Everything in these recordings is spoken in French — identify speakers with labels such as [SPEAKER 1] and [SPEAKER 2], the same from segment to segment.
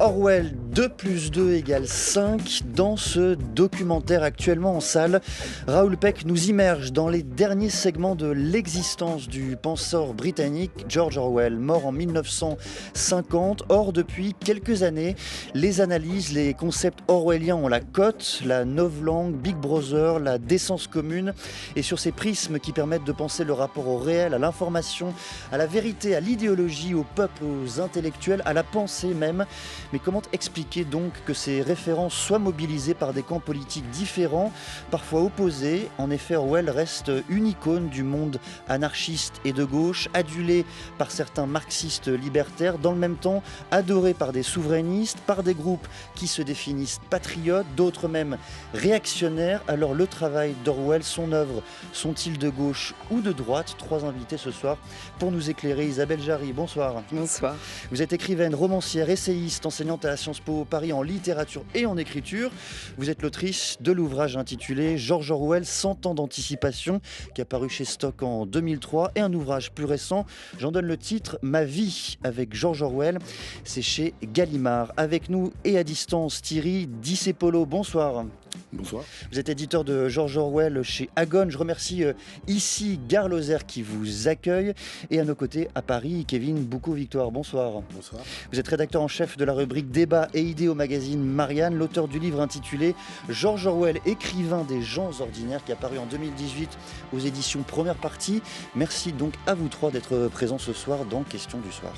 [SPEAKER 1] Orwell, 2 plus 2 égale 5. Dans ce documentaire actuellement en salle, Raoul Peck nous immerge dans les derniers segments de l'existence du penseur britannique George Orwell, mort en 1950. Or, depuis quelques années, les analyses, les concepts orwelliens ont la cote, la novlangue, Big Brother, la décence commune, et sur ces prismes qui permettent de penser le rapport au réel, à l'information, à la vérité, à l'idéologie, au peuple, aux intellectuels, à la pensée même. Mais comment expliquer donc que ces références soient mobilisées par des camps politiques différents, parfois opposés? En effet, Orwell reste une icône du monde anarchiste et de gauche, adulé par certains marxistes libertaires, dans le même temps adoré par des souverainistes, par des groupes qui se définissent patriotes, d'autres même réactionnaires. Alors le travail d'Orwell, son œuvre, sont-ils de gauche ou de droite? Trois invités ce soir pour nous éclairer. Isabelle Jarry, bonsoir.
[SPEAKER 2] Bonsoir.
[SPEAKER 1] Vous êtes écrivaine, romancière, essayiste, enseignante à Sciences Po Paris en littérature et en écriture. Vous êtes l'autrice de l'ouvrage intitulé George Orwell, 100 ans d'anticipation, qui a paru chez Stock en 2003, et un ouvrage plus récent, j'en donne le titre, Ma vie avec George Orwell, c'est chez Gallimard. Avec nous et à distance, Thierry Discepolo, bonsoir.
[SPEAKER 3] Bonsoir.
[SPEAKER 1] Vous êtes éditeur de George Orwell chez Agone. Je remercie ici Gare Lozère qui vous accueille. Et à nos côtés, à Paris, Kevin Boucaud-Victoire. Bonsoir.
[SPEAKER 3] Bonsoir.
[SPEAKER 1] Vous êtes rédacteur en chef de la rubrique Débat et idées au magazine Marianne, l'auteur du livre intitulé George Orwell, écrivain des gens ordinaires, qui a paru en 2018 aux éditions Première Partie. Merci donc à vous trois d'être présents ce soir dans Question du soir.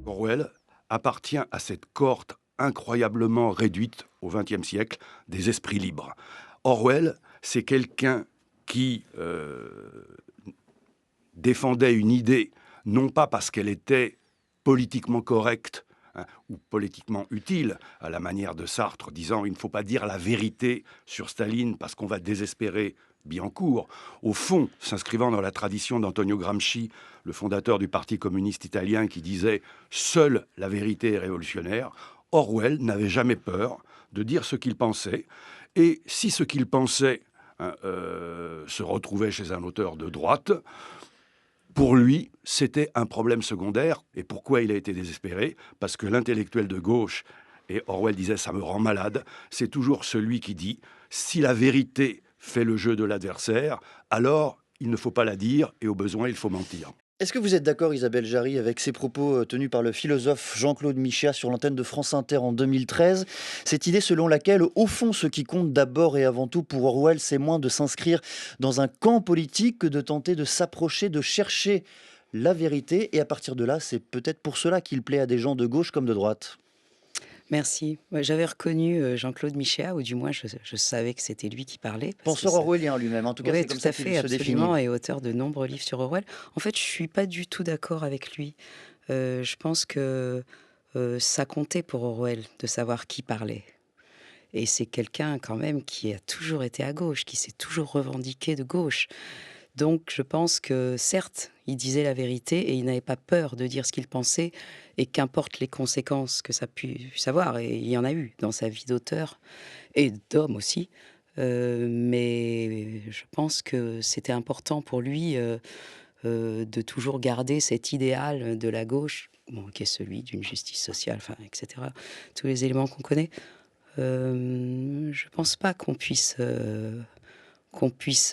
[SPEAKER 3] Orwell appartient à cette cohorte incroyablement réduite au XXe siècle des esprits libres. Orwell, c'est quelqu'un qui défendait une idée, non pas parce qu'elle était politiquement correcte ou politiquement utile, à la manière de Sartre, disant « il ne faut pas dire la vérité sur Staline parce qu'on va désespérer Biancourt », au fond, s'inscrivant dans la tradition d'Antonio Gramsci, le fondateur du Parti communiste italien, qui disait « seule la vérité est révolutionnaire », Orwell n'avait jamais peur de dire ce qu'il pensait. Et si ce qu'il pensait se retrouvait chez un auteur de droite, pour lui, c'était un problème secondaire. Et pourquoi il a été désespéré? Parce que l'intellectuel de gauche, et Orwell disait « ça me rend malade », c'est toujours celui qui dit « si la vérité fait le jeu de l'adversaire, alors il ne faut pas la dire et au besoin il faut mentir ».
[SPEAKER 1] Est-ce que vous êtes d'accord, Isabelle Jarry, avec ces propos tenus par le philosophe Jean-Claude Michéa sur l'antenne de France Inter en 2013? Cette idée selon laquelle, au fond, ce qui compte d'abord et avant tout pour Orwell, c'est moins de s'inscrire dans un camp politique que de tenter de s'approcher, de chercher la vérité. Et à partir de là, c'est peut-être pour cela qu'il plaît à des gens de gauche comme de droite.
[SPEAKER 2] Merci. Ouais, j'avais reconnu Jean-Claude Michéa, ou du moins je savais que c'était lui qui parlait.
[SPEAKER 1] Penseur orwellien lui-même, en tout cas,
[SPEAKER 2] Oui,
[SPEAKER 1] c'est comme
[SPEAKER 2] tout
[SPEAKER 1] ça
[SPEAKER 2] à
[SPEAKER 1] qu'il
[SPEAKER 2] fait,
[SPEAKER 1] se définit.
[SPEAKER 2] absolument, et auteur de nombreux livres sur Orwell. En fait, je suis pas du tout d'accord avec lui. Je pense que ça comptait pour Orwell de savoir qui parlait. Et c'est quelqu'un quand même qui a toujours été à gauche, qui s'est toujours revendiqué de gauche. Donc je pense que certes, il disait la vérité et il n'avait pas peur de dire ce qu'il pensait, et qu'importe les conséquences que ça puisse avoir, et il y en a eu dans sa vie d'auteur et d'homme aussi. Mais je pense que c'était important pour lui de toujours garder cet idéal de la gauche, bon, qui est celui d'une justice sociale, enfin, etc. Tous les éléments qu'on connaît. Je pense pas qu'on puisse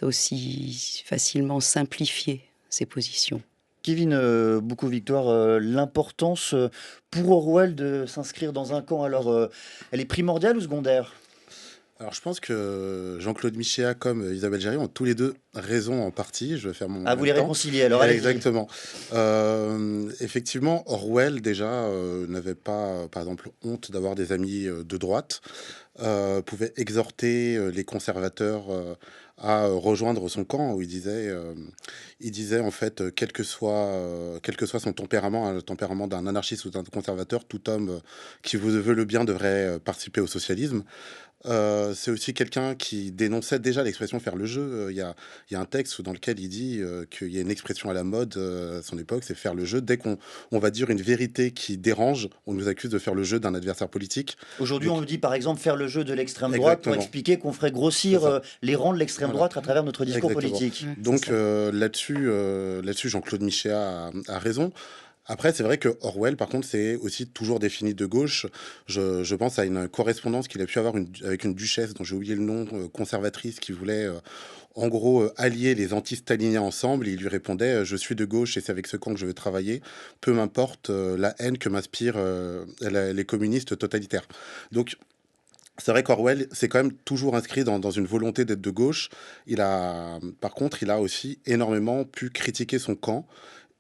[SPEAKER 2] aussi facilement simplifier ses positions.
[SPEAKER 1] Kevin Boucaud-Victoire, l'importance pour Orwell de s'inscrire dans un camp, alors elle est primordiale ou secondaire?
[SPEAKER 4] Alors, je pense que Jean-Claude Michéa comme Isabelle Jarry ont tous les deux raison en partie. Je vais faire mon
[SPEAKER 1] Ah, vous
[SPEAKER 4] même
[SPEAKER 1] les
[SPEAKER 4] temps.
[SPEAKER 1] réconciliez alors, allez-y.
[SPEAKER 4] Exactement. Effectivement, Orwell, déjà, n'avait pas, par exemple, honte d'avoir des amis de droite, pouvait exhorter les conservateurs à rejoindre son camp, où il disait en fait, quel que soit son tempérament, hein, le tempérament d'un anarchiste ou d'un conservateur, tout homme qui vous veut le bien devrait participer au socialisme. C'est aussi quelqu'un qui dénonçait déjà l'expression faire le jeu. Il y a un texte dans lequel il dit qu'il y a une expression à la mode à son époque, c'est faire le jeu. Dès qu'on va dire une vérité qui dérange, on nous accuse de faire le jeu d'un adversaire politique.
[SPEAKER 1] Aujourd'hui, on
[SPEAKER 4] Donc,
[SPEAKER 1] nous dit par exemple faire le jeu de l'extrême droite pour
[SPEAKER 4] exactement,
[SPEAKER 1] expliquer qu'on ferait
[SPEAKER 4] c'est
[SPEAKER 1] grossir
[SPEAKER 4] ça.
[SPEAKER 1] les rangs de l'extrême
[SPEAKER 4] Voilà,
[SPEAKER 1] droite à travers notre discours
[SPEAKER 4] exactement.
[SPEAKER 1] politique.
[SPEAKER 2] Ouais, c'est
[SPEAKER 4] Donc
[SPEAKER 2] ça.
[SPEAKER 4] là-dessus, Jean-Claude Michéa a raison. Après, c'est vrai que Orwell, par contre, c'est aussi toujours défini de gauche. Je pense à une correspondance qu'il a pu avoir avec une duchesse dont j'ai oublié le nom, conservatrice, qui voulait en gros allier les anti-staliniens ensemble. Et il lui répondait je suis de gauche et c'est avec ce camp que je veux travailler, peu m'importe la haine que m'inspirent les communistes totalitaires. Donc, c'est vrai qu'Orwell s'est quand même toujours inscrit dans une volonté d'être de gauche. Par contre, il a aussi énormément pu critiquer son camp.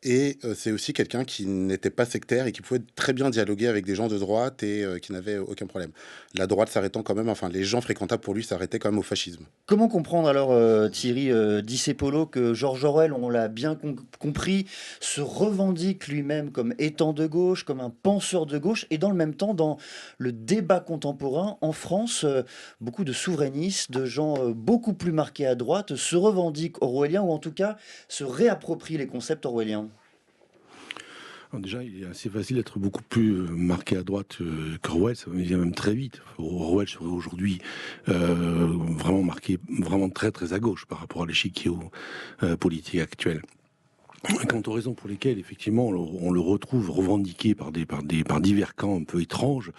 [SPEAKER 4] Et c'est aussi quelqu'un qui n'était pas sectaire et qui pouvait très bien dialoguer avec des gens de droite et qui n'avait aucun problème. La droite s'arrêtant quand même, enfin les gens fréquentables pour lui s'arrêtaient quand même au fascisme.
[SPEAKER 1] Comment comprendre alors, Thierry Discepolo, que George Orwell, on l'a bien compris, se revendique lui-même comme étant de gauche, comme un penseur de gauche, et dans le même temps, dans le débat contemporain en France, beaucoup de souverainistes, de gens beaucoup plus marqués à droite, se revendiquent orwelliens, ou en tout cas se réapproprient les concepts orwelliens.
[SPEAKER 5] Alors déjà, il est assez facile d'être beaucoup plus marqué à droite qu'Orwell, ça vient même très vite. Orwell serait aujourd'hui vraiment marqué, vraiment très très à gauche par rapport à l'échiquier politique actuel. Quant aux raisons pour lesquelles, effectivement, on le retrouve revendiqué par divers camps un peu étranges,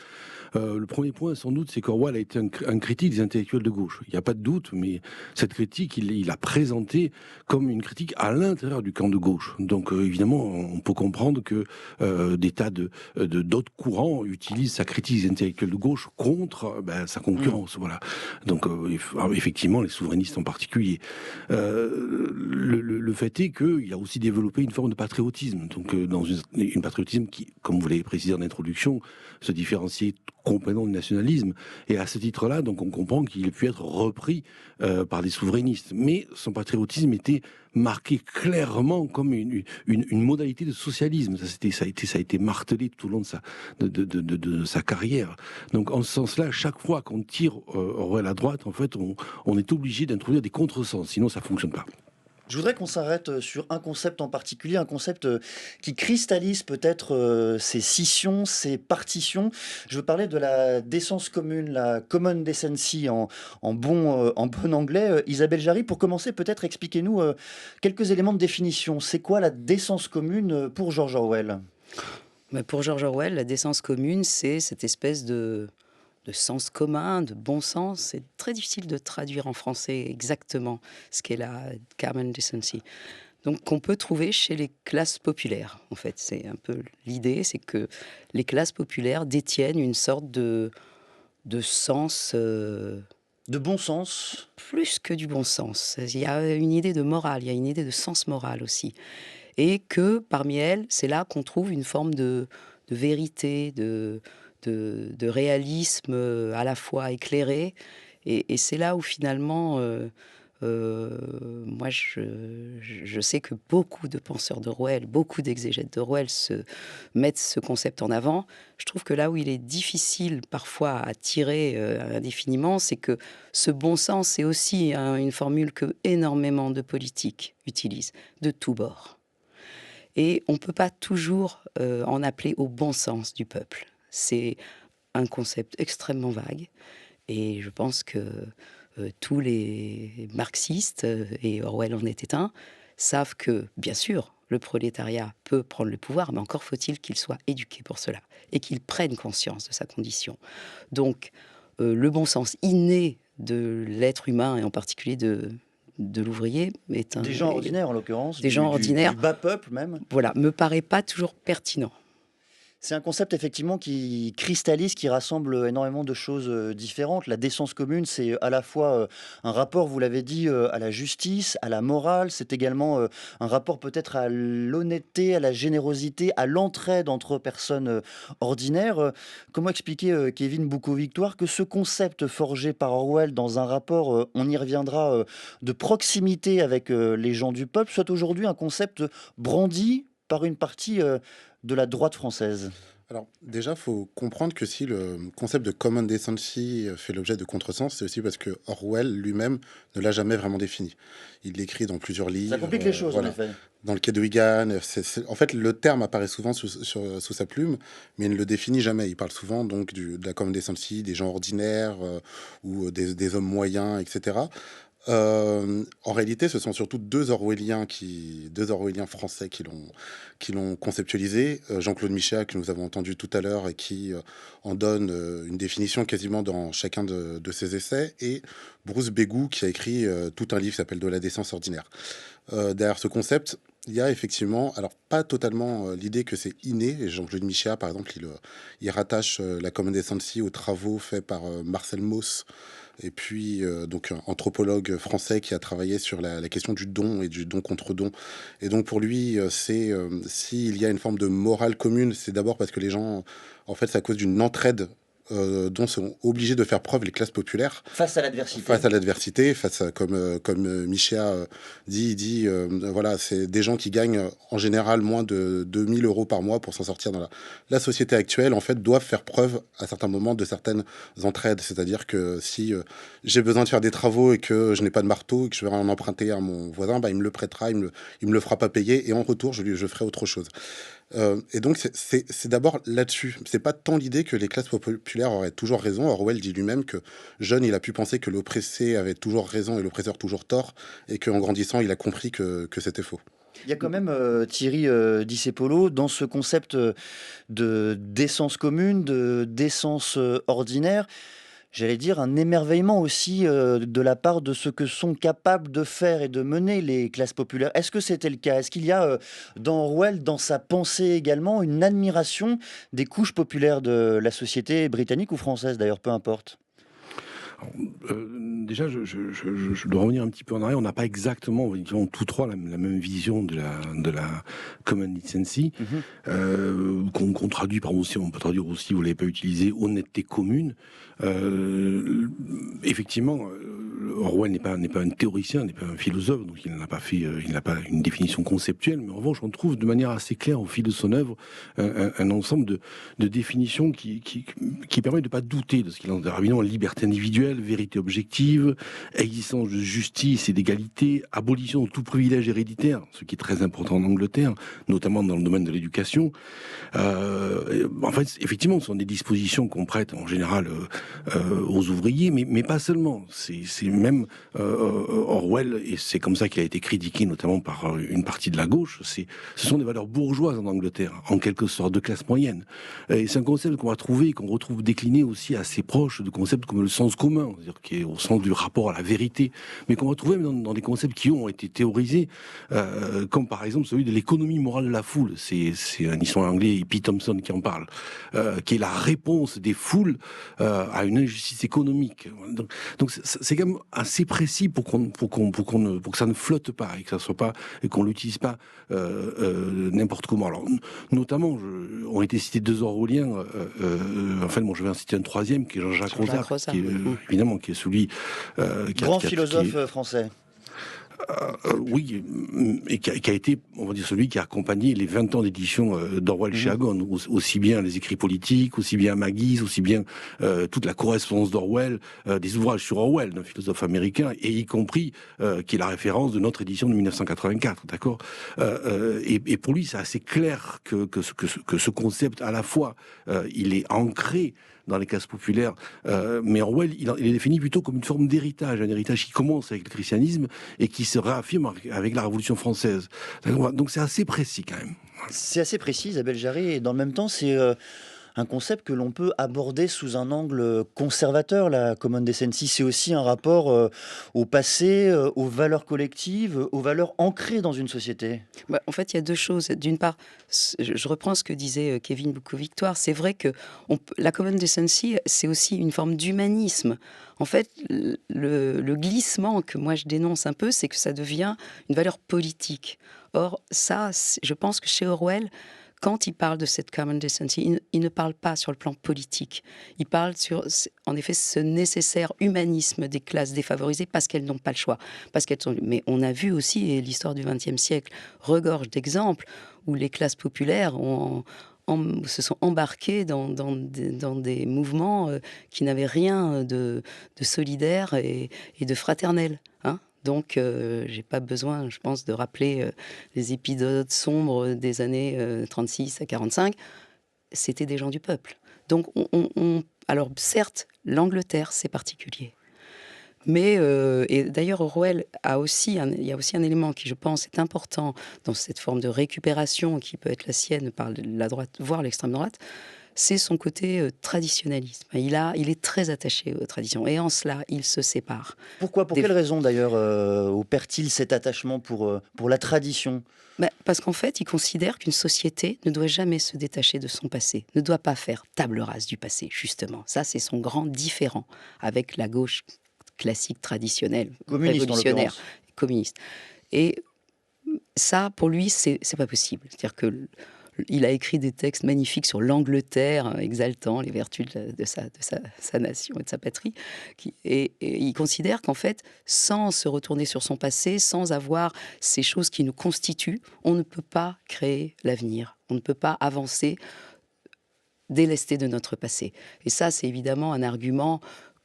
[SPEAKER 5] le premier point, sans doute, c'est qu'Orwell a été un critique des intellectuels de gauche. Il n'y a pas de doute, mais cette critique, il l'a présentée comme une critique à l'intérieur du camp de gauche. Donc, évidemment, on peut comprendre que des tas d'autres courants utilisent sa critique des intellectuels de gauche contre sa concurrence. Voilà. Donc, effectivement, les souverainistes en particulier. Le fait est qu'il a aussi développé une forme de patriotisme. Donc, dans une patriotisme qui, comme vous l'avez précisé en introduction, se différenciait complètement du nationalisme. Et à ce titre-là, donc, on comprend qu'il ait pu être repris par des souverainistes. Mais son patriotisme était marqué clairement comme une modalité de socialisme. Ça a été martelé tout au long de sa carrière. Donc, en ce sens-là, chaque fois qu'on tire Orwell à droite, en fait, on est obligé d'introduire des contresens. Sinon, ça fonctionne pas.
[SPEAKER 1] Je voudrais qu'on s'arrête sur un concept en particulier, un concept qui cristallise peut-être ces scissions, ces partitions. Je veux parler de la décence commune, la common decency en bon anglais. Isabelle Jarry, pour commencer, peut-être expliquez-nous quelques éléments de définition. C'est quoi la décence commune pour George Orwell ?
[SPEAKER 2] Pour George Orwell, la décence commune, c'est cette espèce de sens commun, de bon sens. C'est très difficile de traduire en français exactement ce qu'est la common decency. Donc, qu'on peut trouver chez les classes populaires. En fait, c'est un peu l'idée, c'est que les classes populaires détiennent une sorte de sens.
[SPEAKER 1] De bon sens ?
[SPEAKER 2] Plus que du bon sens. Il y a une idée de morale, il y a une idée de sens moral aussi. Et que parmi elles, c'est là qu'on trouve une forme de vérité, de réalisme à la fois éclairé. Et c'est là où finalement, moi je sais que beaucoup de penseurs d'Orwell, beaucoup d'exégètes d'Orwell mettent ce concept en avant. Je trouve que là où il est difficile parfois à tirer indéfiniment, c'est que ce bon sens, c'est aussi une formule que énormément de politiques utilisent, de tous bords. Et on ne peut pas toujours en appeler au bon sens du peuple. C'est un concept extrêmement vague. Et je pense que tous les marxistes, et Orwell en était un, savent que, bien sûr, le prolétariat peut prendre le pouvoir, mais encore faut-il qu'il soit éduqué pour cela et qu'il prenne conscience de sa condition. Donc, le bon sens inné de l'être humain, et en particulier de l'ouvrier, est un...
[SPEAKER 1] Des gens ordinaires, en l'occurrence.
[SPEAKER 2] Des gens ordinaires.
[SPEAKER 1] Du bas peuple, même.
[SPEAKER 2] Voilà, me paraît pas toujours pertinent.
[SPEAKER 1] C'est un concept effectivement qui cristallise, qui rassemble énormément de choses différentes. La décence commune, c'est à la fois un rapport, vous l'avez dit, à la justice, à la morale. C'est également un rapport peut-être à l'honnêteté, à la générosité, à l'entraide entre personnes ordinaires. Comment expliquer, Kevin Boucault-Victoire, que ce concept forgé par Orwell dans un rapport, on y reviendra, de proximité avec les gens du peuple, soit aujourd'hui un concept brandi par une partie de la droite française?
[SPEAKER 4] Alors, déjà, il faut comprendre que si le concept de common decency fait l'objet de contresens, c'est aussi parce que Orwell lui-même ne l'a jamais vraiment défini. Il l'écrit dans plusieurs livres.
[SPEAKER 1] Ça complique les choses, en
[SPEAKER 4] voilà.
[SPEAKER 1] effet.
[SPEAKER 4] Dans le Quai de Wigan, en fait, le terme apparaît souvent sous sa plume, mais il ne le définit jamais. Il parle souvent donc de la common decency, des gens ordinaires ou des hommes moyens, etc. En réalité, ce sont surtout deux Orwelliens français qui l'ont conceptualisé. Jean-Claude Michéa, que nous avons entendu tout à l'heure et qui en donne une définition quasiment dans chacun de ses essais, et Bruce Begou, qui a écrit tout un livre qui s'appelle De la décence ordinaire. Derrière ce concept, il y a effectivement, alors pas totalement l'idée que c'est inné. Et Jean-Claude Michéa, par exemple, il rattache la common decency aux travaux faits par Marcel Mauss, et puis donc un anthropologue français qui a travaillé sur la question du don et du don contre don. Et donc pour lui, s'il y a une forme de morale commune, c'est d'abord parce que les gens, en fait, c'est à cause d'une entraide dont sont obligés de faire preuve les classes populaires.
[SPEAKER 1] Face à l'adversité.
[SPEAKER 4] Comme Michéa dit, il dit, voilà, c'est des gens qui gagnent en général moins de 2000 euros par mois pour s'en sortir dans la société actuelle, en fait, doivent faire preuve à certains moments de certaines entraides. C'est-à-dire que si j'ai besoin de faire des travaux et que je n'ai pas de marteau et que je vais en emprunter à mon voisin, il me le prêtera, il me le fera pas payer, et en retour, je ferai autre chose. Et donc, c'est d'abord là-dessus. C'est pas tant l'idée que les classes populaires auraient toujours raison. Orwell dit lui-même que jeune, il a pu penser que l'oppressé avait toujours raison et l'oppresseur toujours tort, et qu'en grandissant, il a compris que c'était faux.
[SPEAKER 1] Il y a quand même, Thierry Discepolo, dans ce concept de décence commune, de décence ordinaire, j'allais dire un émerveillement aussi de la part de ce que sont capables de faire et de mener les classes populaires. Est-ce que c'était le cas? Est-ce qu'il y a dans Orwell, dans sa pensée également, une admiration des couches populaires de la société britannique ou française, d'ailleurs, peu importe?
[SPEAKER 5] Déjà, je dois revenir un petit peu en arrière. On n'a pas exactement, disons, tous trois la même vision de la common decency, qu'on traduit par aussi, on peut traduire aussi, vous l'avez pas utilisé, honnêteté commune. Effectivement, Orwell n'est pas un théoricien, n'est pas un philosophe, donc il n'a pas une définition conceptuelle, mais en revanche, on trouve de manière assez claire au fil de son œuvre un ensemble de définitions qui permet de ne pas douter de ce qu'il en est. Évidemment, liberté individuelle, vérité objective, existence de justice et d'égalité, abolition de tout privilège héréditaire, ce qui est très important en Angleterre, notamment dans le domaine de l'éducation. En fait, effectivement, ce sont des dispositions qu'on prête en général aux ouvriers, mais pas seulement. C'est même Orwell, et c'est comme ça qu'il a été critiqué, notamment par une partie de la gauche. Ce sont des valeurs bourgeoises en Angleterre, en quelque sorte de classe moyenne. Et c'est un concept qu'on va trouver, qu'on retrouve décliné aussi assez proche de concepts comme le sens commun, c'est-à-dire qui est au sens du rapport à la vérité, mais qu'on va trouver même dans des concepts qui ont été théorisés, comme par exemple celui de l'économie morale de la foule. C'est un historien anglais, P. Thompson, qui en parle, qui est la réponse des foules à une injustice économique. Donc c'est quand même assez précis pour que ça ne flotte pas et que ça soit pas, et qu'on l'utilise pas n'importe comment. Alors notamment, ont été cités deux Orwelliens. Enfin, je vais en citer un troisième qui est Jean-Jacques Rosard, qui est, évidemment, qui est celui
[SPEAKER 1] grand philosophe français.
[SPEAKER 5] Oui, et qui a été, on va dire, celui qui a accompagné les 20 ans d'édition d'Orwell chez Agon, aussi bien les écrits politiques, aussi bien Maggie's, aussi bien toute la correspondance d'Orwell, des ouvrages sur Orwell, d'un philosophe américain, et y compris qui est la référence de notre édition de 1984, d'accord. Et pour lui, c'est assez clair que ce concept, à la fois, il est ancré dans les classes populaires, mais Orwell, il est défini plutôt comme une forme d'héritage, un héritage qui commence avec le christianisme et qui se réaffirme avec la Révolution française. Donc c'est assez précis quand même.
[SPEAKER 1] C'est assez précis, Isabelle Jarry, et dans le même temps, c'est un concept que l'on peut aborder sous un angle conservateur. La common decency, c'est aussi un rapport au passé, aux valeurs collectives, aux valeurs ancrées dans une société.
[SPEAKER 2] En fait, il y a deux choses. D'une part, je reprends ce que disait Kevin Boucault-Victoire. C'est vrai que la common decency, c'est aussi une forme d'humanisme. En fait, le glissement que moi je dénonce un peu, c'est que ça devient une valeur politique. Or, ça, je pense que chez Orwell, quand il parle de cette common decency, il ne parle pas sur le plan politique. Il parle sur, en effet, ce nécessaire humanisme des classes défavorisées parce qu'elles n'ont pas le choix. Mais on a vu aussi, et l'histoire du XXe siècle regorge d'exemples où les classes populaires ont se sont embarqués dans des mouvements qui n'avaient rien de solidaire et de fraternel. Hein. Donc, j'ai pas besoin, je pense, de rappeler les épisodes sombres des années 36 à 45. C'était des gens du peuple. Donc, alors, certes, l'Angleterre, c'est particulier. Mais, et d'ailleurs, Orwell il y a aussi un élément qui, je pense, est important dans cette forme de récupération qui peut être la sienne par la droite, voire l'extrême droite, c'est son côté traditionnalisme. Il est très attaché aux traditions, et en cela, il se sépare.
[SPEAKER 1] Pourquoi ? Pour quelle raison, d'ailleurs, opère-t-il cet attachement pour la tradition ?
[SPEAKER 2] Parce qu'en fait, il considère qu'une société ne doit jamais se détacher de son passé, ne doit pas faire table rase du passé, justement. Ça, c'est son grand différent avec la gauche classique, traditionnelle, révolutionnaire, communiste. Et ça, pour lui, c'est pas possible. C'est-à-dire que il a écrit des textes magnifiques sur l'Angleterre, exaltant les vertus de sa nation et de sa patrie. Et il considère qu'en fait, sans se retourner sur son passé, sans avoir ces choses qui nous constituent, on ne peut pas créer l'avenir. On ne peut pas avancer délesté de notre passé. Et ça, c'est évidemment un argument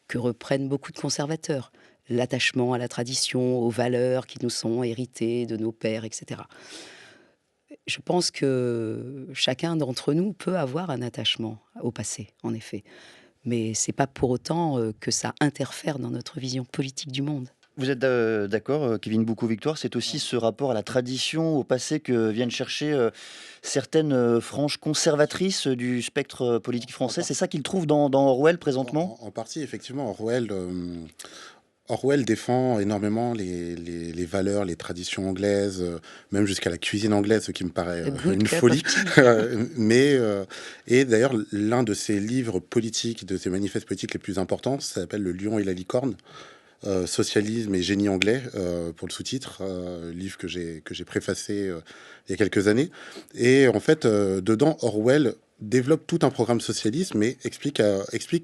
[SPEAKER 2] que reprennent beaucoup de conservateurs. L'attachement à la tradition, aux valeurs qui nous sont héritées de nos pères, etc. Je pense que chacun d'entre nous peut avoir un attachement au passé, en effet. Mais c'est pas pour autant que ça interfère dans notre vision politique du monde.
[SPEAKER 1] Vous êtes d'accord, Kevin Boucaud-Victoire, c'est aussi ce rapport à la tradition, au passé que viennent chercher certaines franges conservatrices du spectre politique français. C'est ça qu'il trouve dans Orwell présentement ?
[SPEAKER 4] En partie, effectivement. Orwell défend énormément les valeurs, les traditions anglaises, même jusqu'à la cuisine anglaise, ce qui me paraît une folie. Et d'ailleurs, l'un de ses livres politiques, de ses manifestes politiques les plus importants, ça s'appelle Le Lion et la licorne. Socialisme et génie anglais pour le sous-titre, livre que j'ai préfacé il y a quelques années. Et en fait, dedans, Orwell développe tout un programme socialiste, mais explique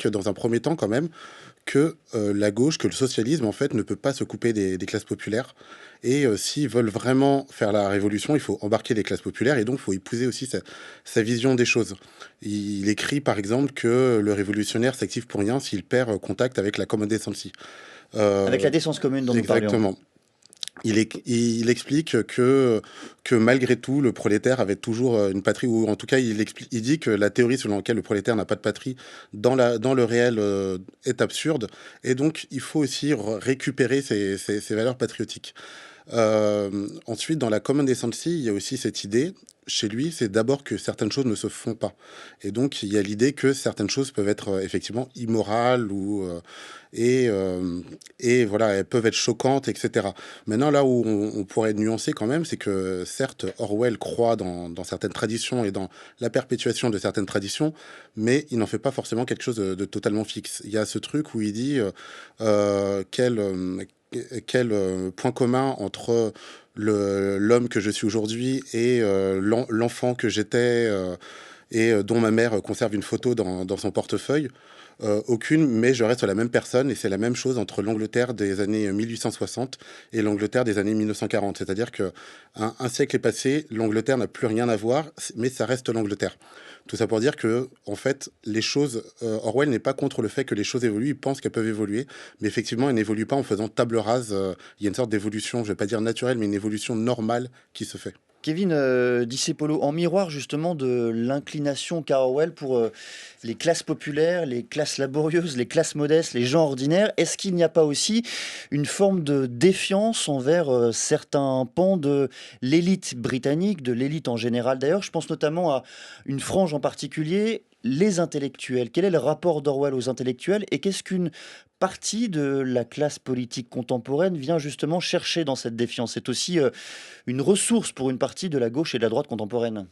[SPEAKER 4] dans un premier temps quand même que la gauche, que le socialisme en fait ne peut pas se couper des classes populaires. Et s'ils veulent vraiment faire la révolution, il faut embarquer les classes populaires et donc il faut épouser aussi sa vision des choses. Il écrit par exemple que le révolutionnaire s'active pour rien s'il perd contact avec la common decency.
[SPEAKER 1] Avec la décence commune dont nous parlions.
[SPEAKER 4] Exactement. Il explique que malgré tout, le prolétaire avait toujours une patrie, ou en tout cas, il dit que la théorie selon laquelle le prolétaire n'a pas de patrie dans le réel est absurde, et donc il faut aussi récupérer ces valeurs patriotiques. Ensuite, dans la common decency, il y a aussi cette idée, chez lui, c'est d'abord que certaines choses ne se font pas. Et donc, il y a l'idée que certaines choses peuvent être effectivement immorales et voilà, elles peuvent être choquantes, etc. Maintenant, là où on pourrait nuancer quand même, c'est que certes, Orwell croit dans certaines traditions et dans la perpétuation de certaines traditions, mais il n'en fait pas forcément quelque chose de totalement fixe. Il y a ce truc où il dit quel point commun entre l'homme que je suis aujourd'hui et l'enfant que j'étais et dont ma mère conserve une photo dans son portefeuille. Aucune, mais je reste la même personne, et c'est la même chose entre l'Angleterre des années 1860 et l'Angleterre des années 1940. C'est-à-dire que un siècle est passé, l'Angleterre n'a plus rien à voir, mais ça reste l'Angleterre. Tout ça pour dire que, en fait, les choses, Orwell n'est pas contre le fait que les choses évoluent, il pense qu'elles peuvent évoluer, mais effectivement, elles n'évoluent pas en faisant table rase. Il y a une sorte d'évolution, je ne vais pas dire naturelle, mais une évolution normale qui se fait.
[SPEAKER 1] Kevin Discepolo, en miroir justement de l'inclination qu'a Orwell pour les classes populaires, les classes laborieuses, les classes modestes, les gens ordinaires, est-ce qu'il n'y a pas aussi une forme de défiance envers certains pans de l'élite britannique, de l'élite en général d'ailleurs? Je pense notamment à une frange en particulier, les intellectuels. Quel est le rapport d'Orwell aux intellectuels et qu'est-ce qu'une partie de la classe politique contemporaine vient justement chercher dans cette défiance? C'est aussi une ressource pour une partie de la gauche et de la droite contemporaine.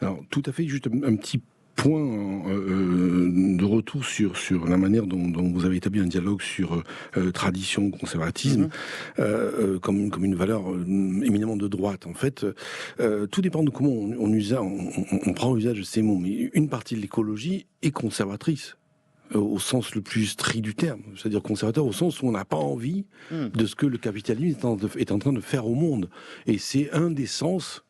[SPEAKER 5] Alors, tout à fait, juste un petit point de retour sur la manière dont vous avez établi un dialogue sur tradition, conservatisme, comme une valeur éminemment de droite. En fait, tout dépend de comment on prend l'usage de ces mots. Mais une partie de l'écologie est conservatrice, au sens le plus strict du terme, c'est-à-dire conservateur au sens où on n'a pas envie de ce que le capitalisme est en train de faire au monde. Et c'est un des sens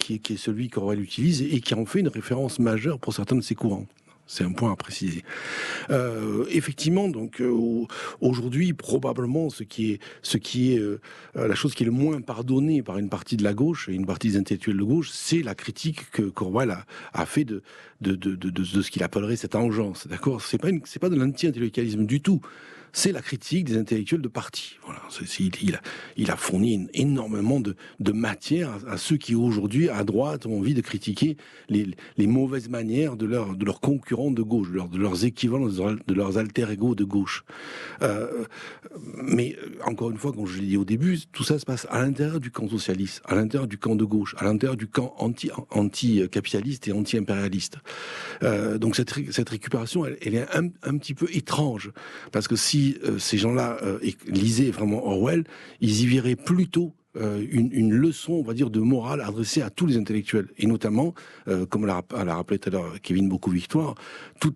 [SPEAKER 5] qui est celui qu'Orwell utilise et qui en fait une référence majeure pour certains de ses courants. C'est un point à préciser. Effectivement, donc aujourd'hui, probablement, ce qui est la chose qui est le moins pardonnée par une partie de la gauche et une partie des intellectuels de gauche, c'est la critique que Orwell a fait de ce qu'il appellerait cette engeance. D'accord, c'est pas de l'anti-intellectualisme du tout. C'est la critique des intellectuels de parti. Voilà, il a fourni énormément de matière à ceux qui aujourd'hui, à droite, ont envie de critiquer les mauvaises manières de leurs concurrents de gauche, de leurs équivalents, de leurs alter-ego de gauche. Mais encore une fois, comme je l'ai dit au début, tout ça se passe à l'intérieur du camp socialiste, à l'intérieur du camp de gauche, à l'intérieur du camp anti-capitaliste et anti-impérialiste. Donc cette récupération, elle est un petit peu étrange, parce que si ces gens-là lisaient vraiment Orwell, ils y verraient plutôt une leçon, on va dire, de morale adressée à tous les intellectuels, et notamment, comme l'a rappelé tout à l'heure Kevin Bocou-Victoire, tout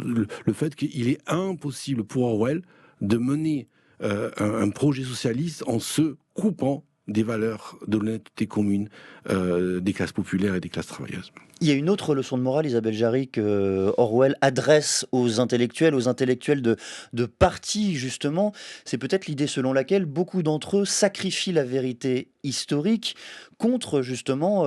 [SPEAKER 5] le fait qu'il est impossible pour Orwell de mener un projet socialiste en se coupant des valeurs de l'honnêteté commune des classes populaires et des classes travailleuses.
[SPEAKER 1] Il y a une autre leçon de morale, Isabelle Jarry, que Orwell adresse aux intellectuels de parti, justement. C'est peut-être l'idée selon laquelle beaucoup d'entre eux sacrifient la vérité historique contre, justement,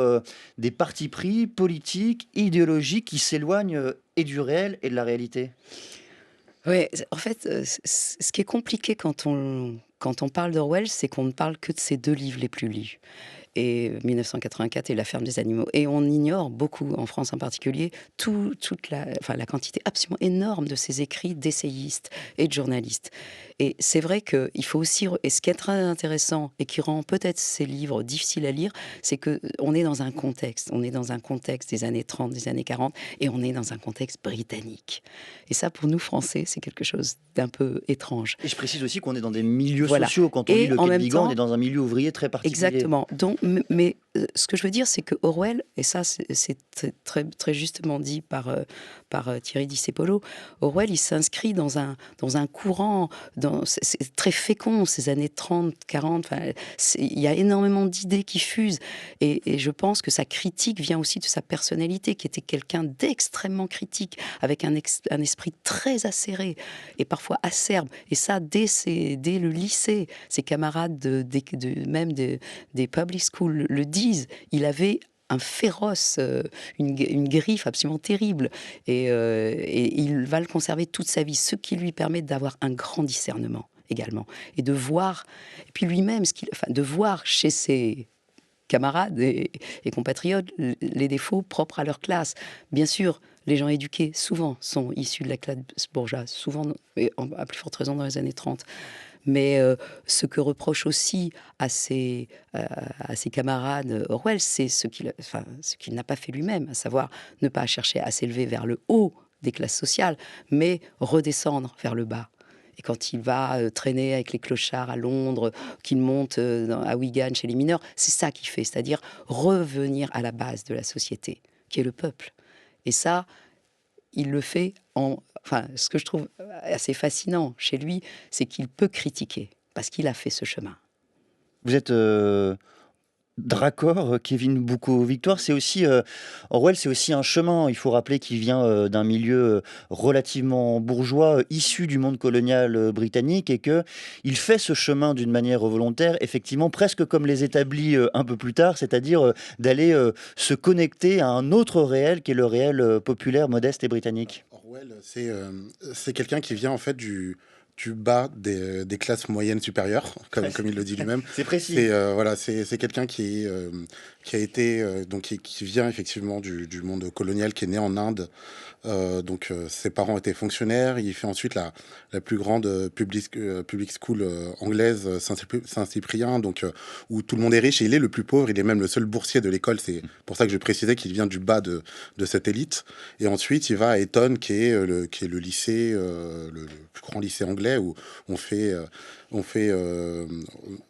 [SPEAKER 1] des partis pris politiques, idéologiques qui s'éloignent et du réel et de la réalité.
[SPEAKER 2] Oui, en fait, ce qui est compliqué quand on parle d'Orwell, c'est qu'on ne parle que de ces 2 livres les plus lus. Et 1984 et La ferme des animaux. Et on ignore beaucoup, en France en particulier, toute la quantité absolument énorme de ces écrits d'essayistes et de journalistes. Et c'est vrai qu'il faut aussi... Et ce qui est très intéressant et qui rend peut-être ces livres difficiles à lire, c'est qu'on est dans un contexte. On est dans un contexte des années 30, des années 40, et on est dans un contexte britannique. Et ça, pour nous, Français, c'est quelque chose d'un peu étrange.
[SPEAKER 1] Et je précise aussi qu'on est dans des milieux sociaux. Quand on lit Le Quai de Vigan, on est dans un milieu ouvrier très particulier.
[SPEAKER 2] Exactement. Donc, mais ce que je veux dire, c'est que Orwell, et ça c'est très, très justement dit par Thierry Discepolo, Orwell, il s'inscrit dans un courant, c'est très fécond, ces années 30, 40, il y a énormément d'idées qui fusent, et je pense que sa critique vient aussi de sa personnalité, qui était quelqu'un d'extrêmement critique, avec un esprit très acéré, et parfois acerbe, et ça dès le lycée, ses camarades même des public schools le disent, il avait un féroce, une griffe absolument terrible, et il va le conserver toute sa vie, ce qui lui permet d'avoir un grand discernement également, et de voir, et puis lui-même, de voir chez ses camarades et compatriotes les défauts propres à leur classe. Bien sûr, les gens éduqués, souvent, sont issus de la classe bourgeoise, souvent, et à plus forte raison dans les années 30. Mais ce que reproche aussi à ses camarades Orwell, c'est ce qu'il n'a pas fait lui-même, à savoir ne pas chercher à s'élever vers le haut des classes sociales, mais redescendre vers le bas. Et quand il va traîner avec les clochards à Londres, qu'il monte à Wigan chez les mineurs, c'est ça qu'il fait, c'est-à-dire revenir à la base de la société, qui est le peuple. Et ça, il le fait ce que je trouve assez fascinant chez lui, c'est qu'il peut critiquer, parce qu'il a fait ce chemin.
[SPEAKER 1] Vous êtes d'accord, Kevin Bocou-Victoire, c'est aussi Orwell, c'est aussi un chemin. Il faut rappeler qu'il vient d'un milieu relativement bourgeois, issu du monde colonial britannique, et que il fait ce chemin d'une manière volontaire, effectivement, presque comme les établis un peu plus tard, c'est-à-dire d'aller se connecter à un autre réel, qui est le réel populaire, modeste et britannique.
[SPEAKER 4] Orwell, c'est quelqu'un qui vient en fait du bas des classes moyennes supérieures, comme il le dit lui-même.
[SPEAKER 1] C'est précis.
[SPEAKER 4] C'est quelqu'un qui a été qui vient effectivement du monde colonial, qui est né en Inde. Ses parents étaient fonctionnaires. Il fait ensuite la plus grande public school anglaise, Saint-Cyprien, où tout le monde est riche et il est le plus pauvre. Il est même le seul boursier de l'école. C'est pour ça que je précisais qu'il vient du bas de cette élite. Et ensuite, il va à Eton, qui est le lycée, le plus grand lycée anglais, où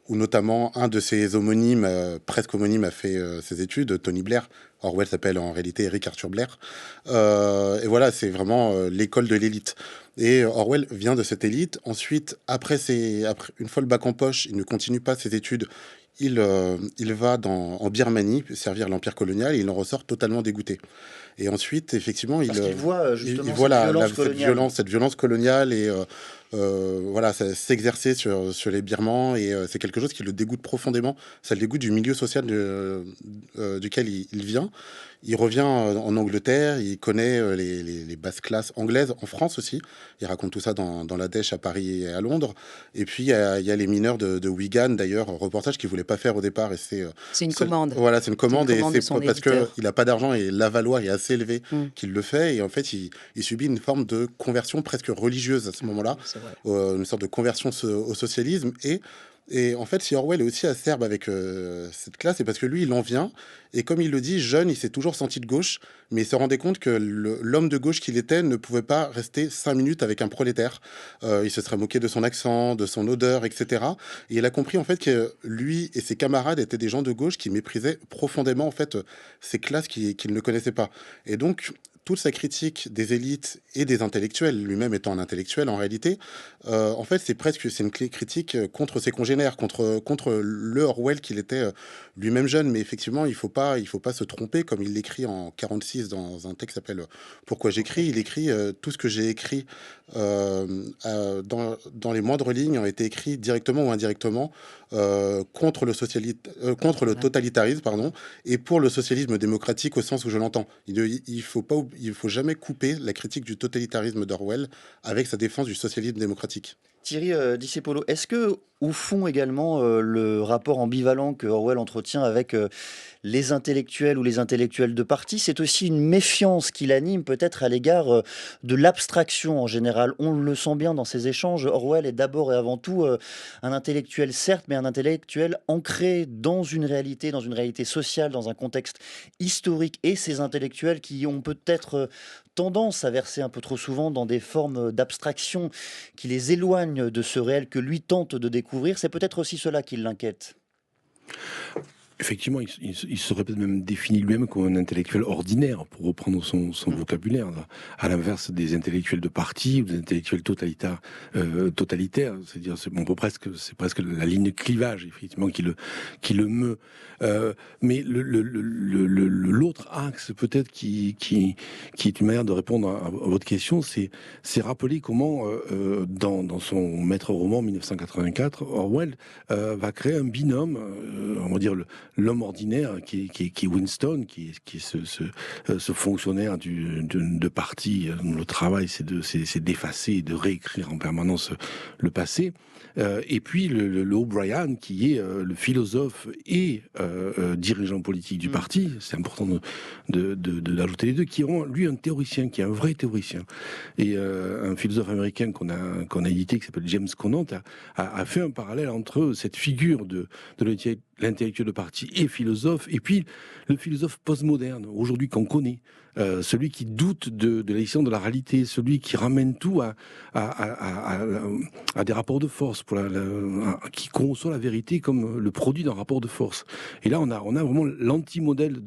[SPEAKER 4] où notamment un de ses homonymes, presque homonyme, a fait ses études, Tony Blair. Orwell s'appelle en réalité Eric Arthur Blair. Et voilà, c'est vraiment l'école de l'élite. Et Orwell vient de cette élite. Ensuite, après une fois le bac en poche, il ne continue pas ses études. il va en Birmanie servir l'empire colonial et il en ressort totalement dégoûté. Et ensuite, effectivement,
[SPEAKER 1] Parce qu'il voit justement
[SPEAKER 4] il voit
[SPEAKER 1] cette
[SPEAKER 4] violence coloniale et voilà, ça s'exercer sur les Birmans et c'est quelque chose qui le dégoûte profondément. Ça le dégoûte du milieu social duquel il vient. Il revient en Angleterre, il connaît les basses classes anglaises, en France aussi. Il raconte tout ça dans La Dèche à Paris et à Londres. Et puis il y a les mineurs de Wigan, d'ailleurs, un reportage qu'il voulait pas faire au départ. Et
[SPEAKER 2] c'est une commande.
[SPEAKER 4] Voilà, c'est une commande et c'est parce
[SPEAKER 2] qu'il
[SPEAKER 4] n'a pas d'argent et l'avaloir est assez élevé qu'il le fait. Et en fait, il subit une forme de conversion presque religieuse à ce moment-là, une sorte de conversion au socialisme. Et en fait, si Orwell est aussi acerbe avec cette classe, c'est parce que lui, il en vient. Et comme il le dit, jeune, il s'est toujours senti de gauche, mais il se rendait compte que l'homme de gauche qu'il était ne pouvait pas rester 5 minutes avec un prolétaire. Il se serait moqué de son accent, de son odeur, etc. Et il a compris en fait que lui et ses camarades étaient des gens de gauche qui méprisaient profondément en fait ces classes qu'il ne connaissait pas. Et donc, toute sa critique des élites et des intellectuels, lui-même étant un intellectuel en réalité, en fait, c'est une critique contre ses congénères, contre le Orwell qu'il était lui-même jeune. Mais effectivement, il faut pas se tromper, comme il l'écrit en 46 dans un texte qui s'appelle Pourquoi j'écris. Il écrit tout ce que j'ai écrit dans les moindres lignes ont été écrits directement ou indirectement contre le totalitarisme, et pour le socialisme démocratique au sens où je l'entends. Il faut jamais couper la critique du totalitarisme d'Orwell avec sa défense du socialisme démocratique.
[SPEAKER 1] Thierry Discepolo, est-ce que, au fond également, le rapport ambivalent que Orwell entretient avec les intellectuels ou les intellectuels de parti, c'est aussi une méfiance qui l'anime peut-être à l'égard de l'abstraction en général? On le sent bien dans ces échanges. Orwell est d'abord et avant tout un intellectuel, certes, mais un intellectuel ancré dans une réalité sociale, dans un contexte historique. Et ces intellectuels qui ont peut-être tendance à verser un peu trop souvent dans des formes d'abstraction qui les éloignent de ce réel que lui tente de découvrir. C'est peut-être aussi cela qui l'inquiète.
[SPEAKER 5] Effectivement, il serait peut-être même défini lui-même comme un intellectuel ordinaire, pour reprendre son vocabulaire, à l'inverse des intellectuels de parti ou des intellectuels totalitaires. C'est-à-dire, c'est presque la ligne de clivage, effectivement, qui le meut. Mais l'autre axe, peut-être, qui est une manière de répondre à votre question, c'est rappeler comment, dans son maître roman 1984, Orwell va créer un binôme, on va dire l'homme ordinaire qui est Winston, qui est ce fonctionnaire de parti dont le travail c'est d'effacer et de réécrire en permanence le passé, et puis le O'Brien qui est le philosophe et dirigeant politique du parti. C'est important d'ajouter les deux, qui ont lui un théoricien, qui est un vrai théoricien, et un philosophe américain qu'on a édité qui s'appelle James Conant a fait un parallèle entre cette figure de l'intellectuel de parti et philosophe, et puis le philosophe postmoderne, aujourd'hui qu'on connaît, celui qui doute de l'existence de la réalité, celui qui ramène tout à des rapports de force, qui conçoit la vérité comme le produit d'un rapport de force. Et là, on a vraiment l'anti-modèle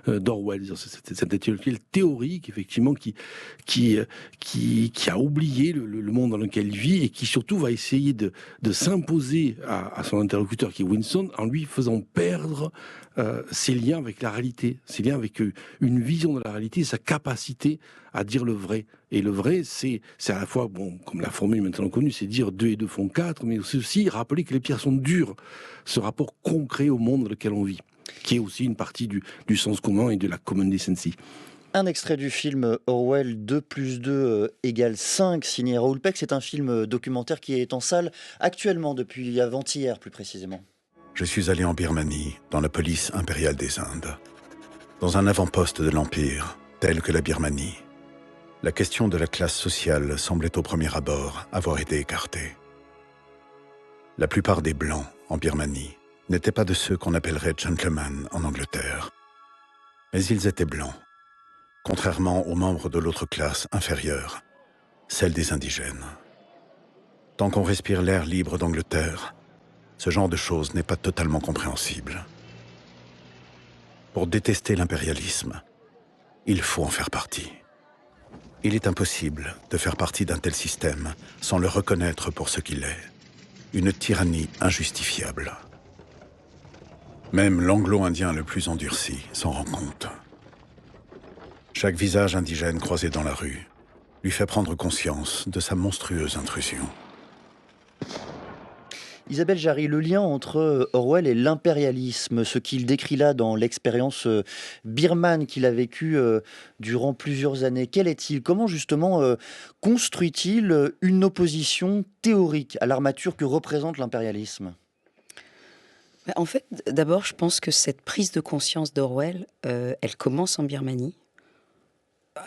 [SPEAKER 5] d'Orwell, cet intellectuel théorique, effectivement, qui a oublié le monde dans lequel il vit et qui surtout va essayer de s'imposer à son interlocuteur qui est Winston, en lui faisant perdre ses liens avec la réalité, ses liens avec une vision de la réalité, sa capacité à dire le vrai. Et le vrai, c'est à la fois, bon, comme la formule maintenant connue, c'est dire 2 et 2 font 4, mais c'est aussi rappeler que les pierres sont dures, ce rapport concret au monde dans lequel on vit, qui est aussi une partie du sens commun et de la common decency.
[SPEAKER 1] Un extrait du film Orwell 2 + 2 = 5, signé Raoul Peck. C'est un film documentaire qui est en salle actuellement, depuis avant-hier plus précisément.
[SPEAKER 6] Je suis allé en Birmanie, dans la police impériale des Indes. Dans un avant-poste de l'Empire, tel que la Birmanie, la question de la classe sociale semblait au premier abord avoir été écartée. La plupart des Blancs en Birmanie n'étaient pas de ceux qu'on appellerait gentlemen en Angleterre. Mais ils étaient blancs, contrairement aux membres de l'autre classe inférieure, celle des indigènes. Tant qu'on respire l'air libre d'Angleterre, ce genre de choses n'est pas totalement compréhensible. Pour détester l'impérialisme, il faut en faire partie. Il est impossible de faire partie d'un tel système sans le reconnaître pour ce qu'il est, une tyrannie injustifiable. Même l'anglo-indien le plus endurci s'en rend compte. Chaque visage indigène croisé dans la rue lui fait prendre conscience de sa monstrueuse intrusion.
[SPEAKER 1] Isabelle Jarry, le lien entre Orwell et l'impérialisme, ce qu'il décrit là dans l'expérience birmane qu'il a vécue durant plusieurs années, quel est-il? Comment justement construit-il une opposition théorique à l'armature que représente l'impérialisme?
[SPEAKER 2] En fait, d'abord, je pense que cette prise de conscience d'Orwell, elle commence en Birmanie.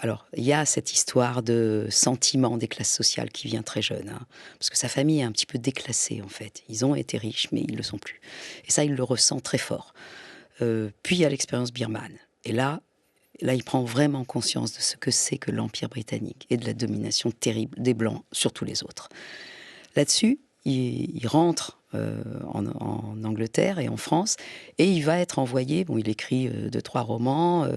[SPEAKER 2] Alors, il y a cette histoire de sentiment des classes sociales qui vient très jeune, hein, parce que sa famille est un petit peu déclassée, en fait. Ils ont été riches, mais ils ne le sont plus. Et ça, il le ressent très fort. Puis, il y a l'expérience birmane. Et là, il prend vraiment conscience de ce que c'est que l'Empire britannique et de la domination terrible des Blancs sur tous les autres. Là-dessus, il rentre en Angleterre et en France, et il va être envoyé, il écrit 2-3 romans,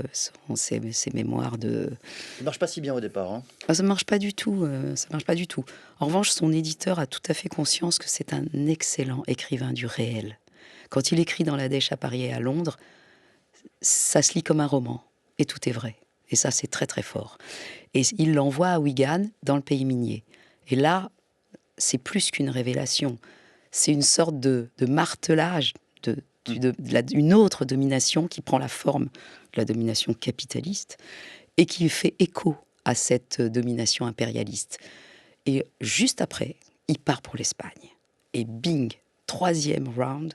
[SPEAKER 2] ses mémoires de...
[SPEAKER 1] Ça ne marche pas si bien au départ. Hein.
[SPEAKER 2] Ça ne marche pas du tout, ça marche pas du tout. En revanche, son éditeur a tout à fait conscience que c'est un excellent écrivain du réel. Quand il écrit dans la Dèche à Paris et à Londres, ça se lit comme un roman, et tout est vrai. Et ça, c'est très très fort. Et il l'envoie à Wigan, dans le pays minier. Et là, c'est plus qu'une révélation. C'est une sorte de martelage d'une autre domination qui prend la forme de la domination capitaliste et qui fait écho à cette domination impérialiste. Et juste après, il part pour l'Espagne. Et bing, 3e round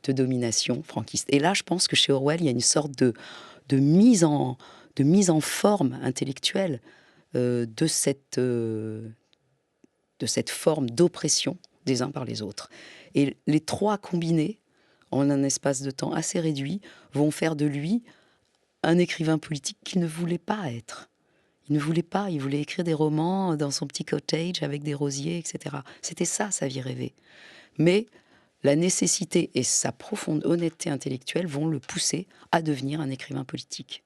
[SPEAKER 2] de domination franquiste. Et là, je pense que chez Orwell, il y a une sorte de mise en forme intellectuelle de cette forme d'oppression des uns par les autres. Et les trois combinés, en un espace de temps assez réduit, vont faire de lui un écrivain politique qu'il ne voulait pas être. Il ne voulait pas, il voulait écrire des romans dans son petit cottage avec des rosiers, etc. C'était ça, sa vie rêvée. Mais la nécessité et sa profonde honnêteté intellectuelle vont le pousser à devenir un écrivain politique.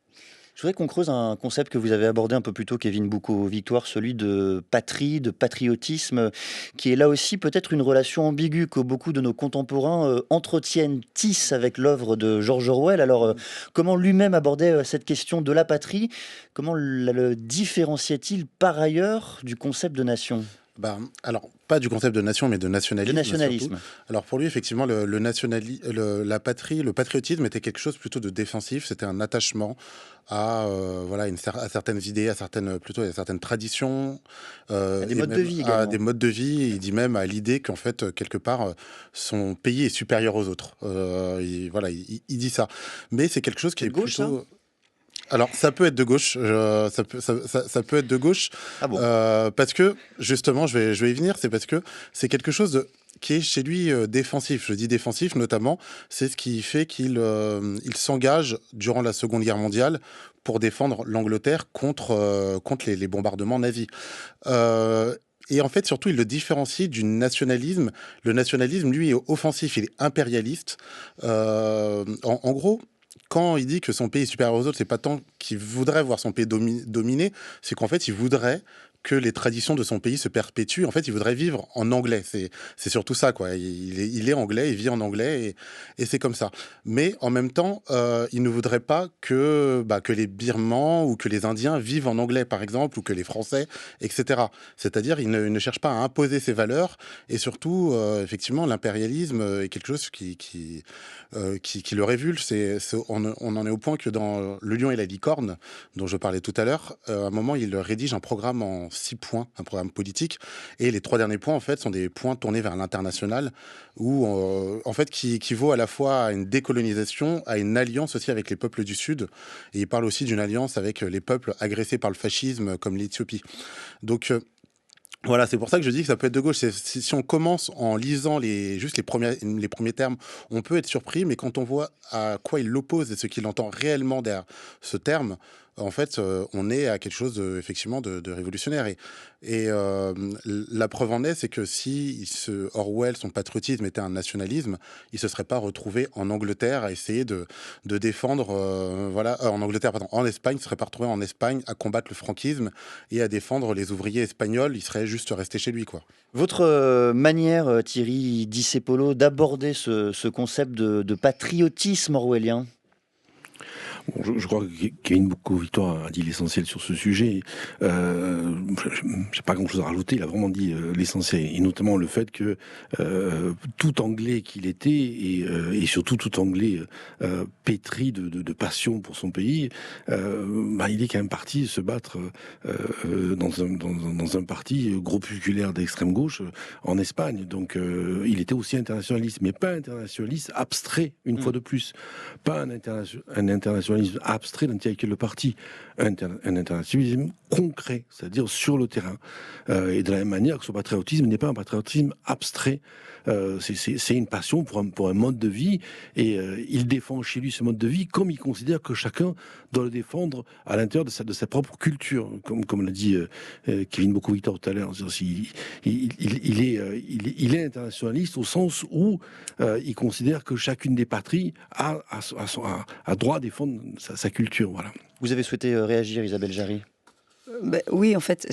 [SPEAKER 1] Je voudrais qu'on creuse un concept que vous avez abordé un peu plus tôt, Kevin Boucaud-Victoire, celui de patrie, de patriotisme, qui est là aussi peut-être une relation ambiguë que beaucoup de nos contemporains tissent avec l'œuvre de George Orwell. Alors, comment lui-même abordait cette question de la patrie? Comment le différenciait-il par ailleurs du concept de nation?
[SPEAKER 4] Alors, pas du concept de nation, mais de nationalisme.
[SPEAKER 1] De nationalisme.
[SPEAKER 4] Surtout. Alors, pour lui, effectivement, la patrie, le patriotisme était quelque chose plutôt de défensif. C'était un attachement à certaines idées, à certaines traditions,
[SPEAKER 1] À des modes de vie également.
[SPEAKER 4] À des modes de vie. Il dit même à l'idée qu'en fait, quelque part, son pays est supérieur aux autres. Il dit ça. Mais c'est quelque chose qui est
[SPEAKER 1] gauche,
[SPEAKER 4] plutôt...
[SPEAKER 1] ça ?
[SPEAKER 4] Alors, ça peut être de gauche, ça peut être de gauche,
[SPEAKER 1] Ah bon.
[SPEAKER 4] parce que, justement, je vais y venir, c'est parce que c'est quelque chose qui est chez lui défensif. Je dis défensif, notamment, c'est ce qui fait qu'il il s'engage durant la Seconde Guerre mondiale pour défendre l'Angleterre contre les bombardements nazis. Et en fait, surtout, il le différencie du nationalisme. Le nationalisme, lui, est offensif, il est impérialiste. En gros... Quand il dit que son pays est supérieur aux autres, c'est pas tant qu'il voudrait voir son pays dominé, c'est qu'en fait, il voudrait que les traditions de son pays se perpétuent. En fait, il voudrait vivre en anglais. C'est surtout ça, quoi. Il est anglais, il vit en anglais, et c'est comme ça. Mais en même temps, il ne voudrait pas que les Birmans ou que les Indiens vivent en anglais, par exemple, ou que les Français, etc. C'est-à-dire, il ne cherche pas à imposer ses valeurs, et surtout, effectivement, l'impérialisme est quelque chose qui le révulse. On en est au point que dans Le Lion et la Licorne, dont je parlais tout à l'heure, à un moment, il rédige un programme en 6 points, un programme politique, et les 3 derniers points, en fait, sont des points tournés vers l'international, où, en fait, qui vaut à la fois à une décolonisation, à une alliance aussi avec les peuples du Sud, et il parle aussi d'une alliance avec les peuples agressés par le fascisme, comme l'Éthiopie. Donc, voilà, c'est pour ça que je dis que ça peut être de gauche. Si on commence en lisant les premiers termes, on peut être surpris, mais quand on voit à quoi il l'oppose et ce qu'il entend réellement derrière ce terme, en fait, on est à quelque chose effectivement de révolutionnaire. Et la preuve en est, c'est que si Orwell, son patriotisme était un nationalisme, il se serait pas retrouvé en Angleterre à essayer de défendre, en Angleterre, pardon, en Espagne, il se serait pas retrouvé en Espagne à combattre le franquisme et à défendre les ouvriers espagnols. Il serait juste resté chez lui, quoi.
[SPEAKER 1] Votre manière, Thierry Discepolo, d'aborder ce concept de patriotisme orwellien?
[SPEAKER 5] Bon, je crois que Kevin Boucault-Victoire a dit l'essentiel sur ce sujet. Je n'ai pas grand-chose à rajouter. Il a vraiment dit l'essentiel, et notamment le fait que tout Anglais qu'il était, et surtout tout Anglais pétri de passion pour son pays, il est quand même parti se battre dans un parti groupusculaire d'extrême gauche en Espagne. Donc il était aussi internationaliste, mais pas internationaliste abstrait, une fois de plus. Pas un internationalisme abstrait d'un tel que le parti, un internationalisme concret, c'est-à-dire sur le terrain. Et de la même manière que son patriotisme n'est pas un patriotisme abstrait. C'est une passion pour un mode de vie, et il défend chez lui ce mode de vie comme il considère que chacun doit le défendre à l'intérieur de sa propre culture, comme l'a dit Kevin Boucault-Victoire tout à l'heure. Il est internationaliste au sens où il considère que chacune des patries a droit à défendre sa culture. Voilà.
[SPEAKER 1] Vous avez souhaité réagir, Isabelle Jarry?
[SPEAKER 2] Oui, en fait,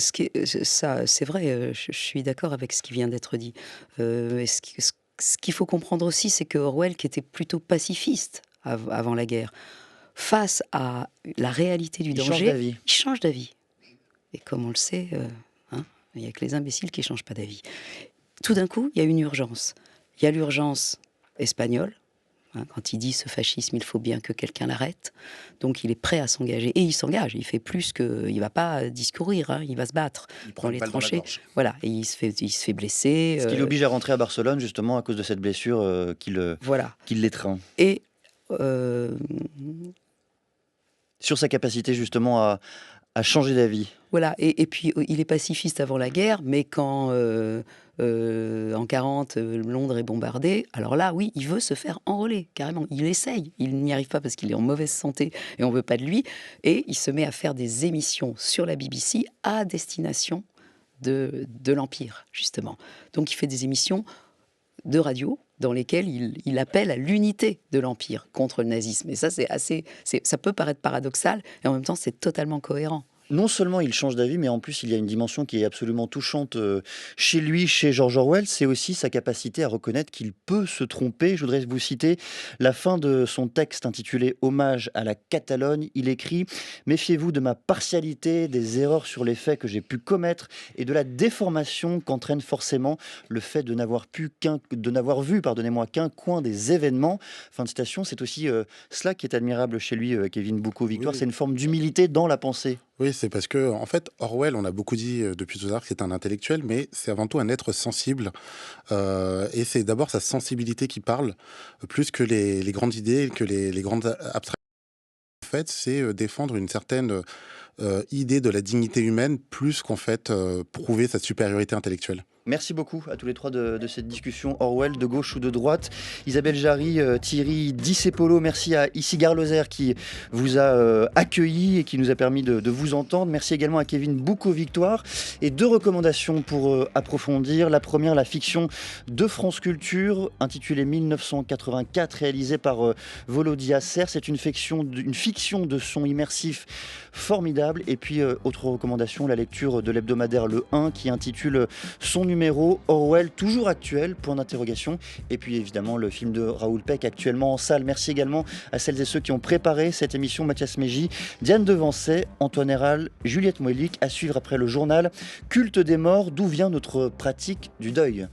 [SPEAKER 2] ça, c'est vrai, je suis d'accord avec ce qui vient d'être dit. Ce qu'il faut comprendre aussi, c'est que Orwell, qui était plutôt pacifiste avant la guerre, face à la réalité du danger, il change d'avis. Et comme on le sait, il n'y a que les imbéciles qui ne changent pas d'avis. Tout d'un coup, il y a une urgence. Il y a l'urgence espagnole. Quand il dit ce fascisme, il faut bien que quelqu'un l'arrête. Donc il est prêt à s'engager. Et il s'engage. Il fait plus que. Il ne va pas discourir, il va se battre dans les tranchées. Voilà. Et il se fait blesser.
[SPEAKER 1] Ce qui l'oblige à rentrer à Barcelone, justement, à cause de cette blessure qui l'étreint.
[SPEAKER 2] Et.
[SPEAKER 1] Sur sa capacité, justement, à changer d'avis.
[SPEAKER 2] Voilà. Et puis, il est pacifiste avant la guerre, mais quand. En 40, Londres est bombardée. Alors là, oui, il veut se faire enrôler, carrément. Il essaye. Il n'y arrive pas parce qu'il est en mauvaise santé et on ne veut pas de lui. Et il se met à faire des émissions sur la BBC à destination de l'Empire, justement. Donc il fait des émissions de radio dans lesquelles il appelle à l'unité de l'Empire contre le nazisme. Et ça, ça peut paraître paradoxal, et en même temps, c'est totalement cohérent.
[SPEAKER 1] Non seulement il change d'avis, mais en plus il y a une dimension qui est absolument touchante chez lui, chez George Orwell, c'est aussi sa capacité à reconnaître qu'il peut se tromper. Je voudrais vous citer la fin de son texte intitulé « Hommage à la Catalogne ». Il écrit « Méfiez-vous de ma partialité, des erreurs sur les faits que j'ai pu commettre et de la déformation qu'entraîne forcément le fait de n'avoir vu qu'un coin des événements ». Fin de citation, c'est aussi cela qui est admirable chez lui, Kevin Boucault-Victoire, c'est une forme d'humilité dans la pensée.
[SPEAKER 4] Oui, c'est parce que, en fait, Orwell, on a beaucoup dit depuis tout à l'heure que c'est un intellectuel, mais c'est avant tout un être sensible. Et c'est d'abord sa sensibilité qui parle, plus que les grandes idées, que les grandes abstractions. En fait, c'est défendre une certaine idée de la dignité humaine, plus qu'en fait prouver sa supériorité intellectuelle.
[SPEAKER 1] Merci beaucoup à tous les trois de cette discussion Orwell, de gauche ou de droite. Isabelle Jarry, Thierry Discepolo, merci à Issigar Lozère qui vous a accueilli et qui nous a permis de vous entendre. Merci également à Kevin Boucault-Victoire. Et deux recommandations pour approfondir. La première, la fiction de France Culture, intitulée 1984, réalisée par Volodya Ser. C'est une fiction de son immersif formidable. Et puis, autre recommandation, la lecture de l'hebdomadaire Le 1 qui intitule son numéro Orwell, toujours actuel, point d'interrogation. Et puis évidemment le film de Raoul Peck actuellement en salle. Merci également à celles et ceux qui ont préparé cette émission, Mathias Mégy, Diane Devancey, Antoine Héral, Juliette Moellic. À suivre après le journal Culte des morts, d'où vient notre pratique du deuil.